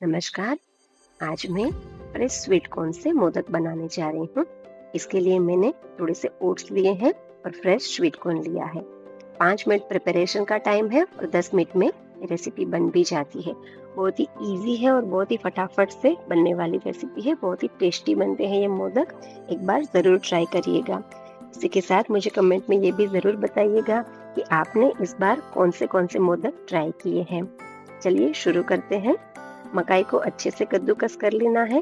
नमस्कार। आज मैं फ्रेश स्वीट कॉर्न से मोदक बनाने जा रही हूँ। इसके लिए मैंने थोड़े से ओट्स लिए हैं और फ्रेश स्वीट कॉर्न लिया है। 5 मिनट प्रिपरेशन का टाइम है और 10 मिनट में रेसिपी बन भी जाती है। बहुत ही इजी है और बहुत ही फटाफट से बनने वाली रेसिपी है। बहुत ही टेस्टी बनते हैं ये मोदक। एक बार ज़रूर ट्राई करिएगा। इसी के साथ मुझे कमेंट में ये भी ज़रूर बताइएगा कि आपने इस बार कौन से मोदक ट्राई किए हैं। चलिए शुरू करते हैं। मकाई को अच्छे से कद्दूकस कर लेना है।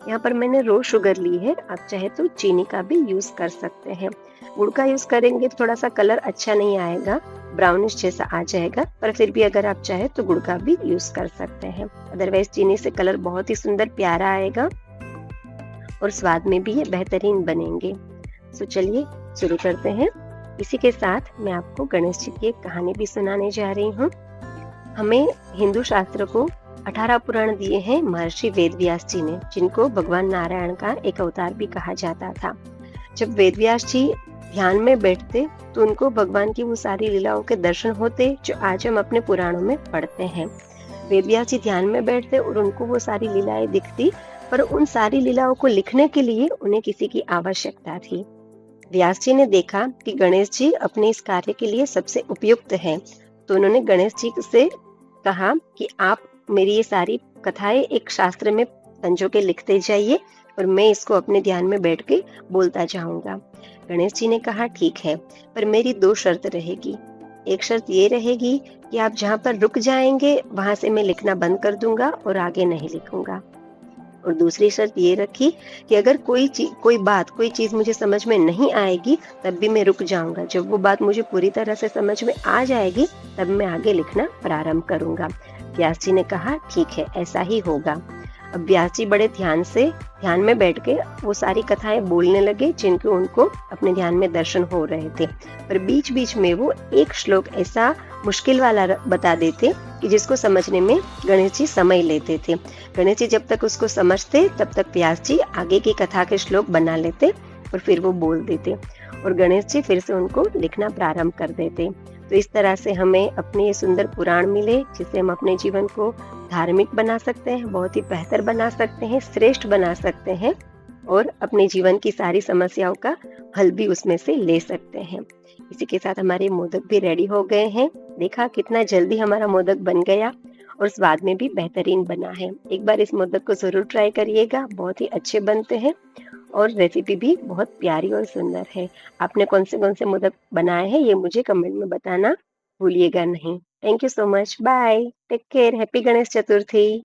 यहाँ पर मैंने रो शुगर ली है, आप चाहे तो चीनी का भी यूज कर सकते हैं। गुड़ का यूज करेंगे तो थोड़ा सा कलर अच्छा नहीं आएगा, ब्राउनिश जैसा आ जाएगा, पर फिर भी अगर आप चाहे तो गुड़ का भी यूज कर सकते हैं। अदरवाइज चीनी से कलर बहुत ही सुंदर प्यारा आएगा और स्वाद में भी ये बेहतरीन बनेंगे। तो चलिए शुरू करते हैं। इसी के साथ मैं आपको गणेश जी की एक कहानी भी सुनाने जा रही हूँ। हमें हिंदू शास्त्र को 18 पुराण दिए हैं महर्षि वेदव्यास जी ने, जिनको भगवान नारायण का एक अवतार भी कहा जाता था। जब वेदव्यास जी ध्यान में बैठते तो उनको भगवान की वो सारी लीलाओं के दर्शन होते जो आज हम अपने पुराणों में पढ़ते हैं। वेदव्यास जी ध्यान में बैठते और उनको वो सारी लीलाएं दिखती, पर उन सारी लीलाओं को लिखने के लिए उन्हें किसी की आवश्यकता थी। व्यास जी ने देखा कि गणेश जी अपने इस कार्य के लिए सबसे उपयुक्त हैं, तो उन्होंने गणेश जी से कहा कि आप मेरी ये सारी कथाएं एक शास्त्र में संजो के लिखते जाइए और मैं इसको अपने ध्यान में बैठ के बोलता जाऊंगा। गणेश जी ने कहा ठीक है, पर मेरी 2 शर्त रहेगी। एक शर्त ये रहेगी कि आप जहाँ पर रुक जाएंगे वहां से मैं लिखना बंद कर दूंगा और आगे नहीं लिखूंगा। और दूसरी शर्त ये रखी कि अगर कोई चीज मुझे समझ में नहीं आएगी तब भी मैं रुक जाऊंगा। जब वो बात मुझे पूरी तरह से समझ में आ जाएगी तब मैं आगे लिखना प्रारंभ करूंगा। व्यास जी ने कहा ठीक है, ऐसा ही होगा। अब व्यास जी बड़े ध्यान में बैठ के वो सारी कथाएं बोलने लगे जिनके उनको अपने ध्यान में दर्शन हो रहे थे। पर बीच बीच में वो एक श्लोक ऐसा मुश्किल वाला बता देते कि जिसको समझने में गणेश जी समय लेते थे। गणेश जी जब तक उसको समझते तब तक व्यास जी आगे की कथा के श्लोक बना लेते और फिर वो बोल देते और गणेश जी फिर से उनको लिखना प्रारंभ कर देते। तो इस तरह से हमें अपने ये सुंदर पुराण मिले जिससे हम अपने जीवन को धार्मिक बना सकते हैं, बहुत ही बेहतर बना सकते हैं, श्रेष्ठ बना सकते हैं और अपने जीवन की सारी समस्याओं का हल भी उसमें से ले सकते हैं। इसी के साथ हमारे मोदक भी रेडी हो गए हैं। देखा कितना जल्दी हमारा मोदक बन गया और स्वाद में भी बेहतरीन बना है। एक बार इस मोदक को जरूर ट्राई करिएगा, बहुत ही अच्छे बनते हैं और रेसिपी भी बहुत प्यारी और सुंदर है। आपने कौन से मोदक बनाए हैं ये मुझे कमेंट में बताना भूलिएगा नहीं। Thank you so much. Bye, take care, happy Ganesh Chaturthi.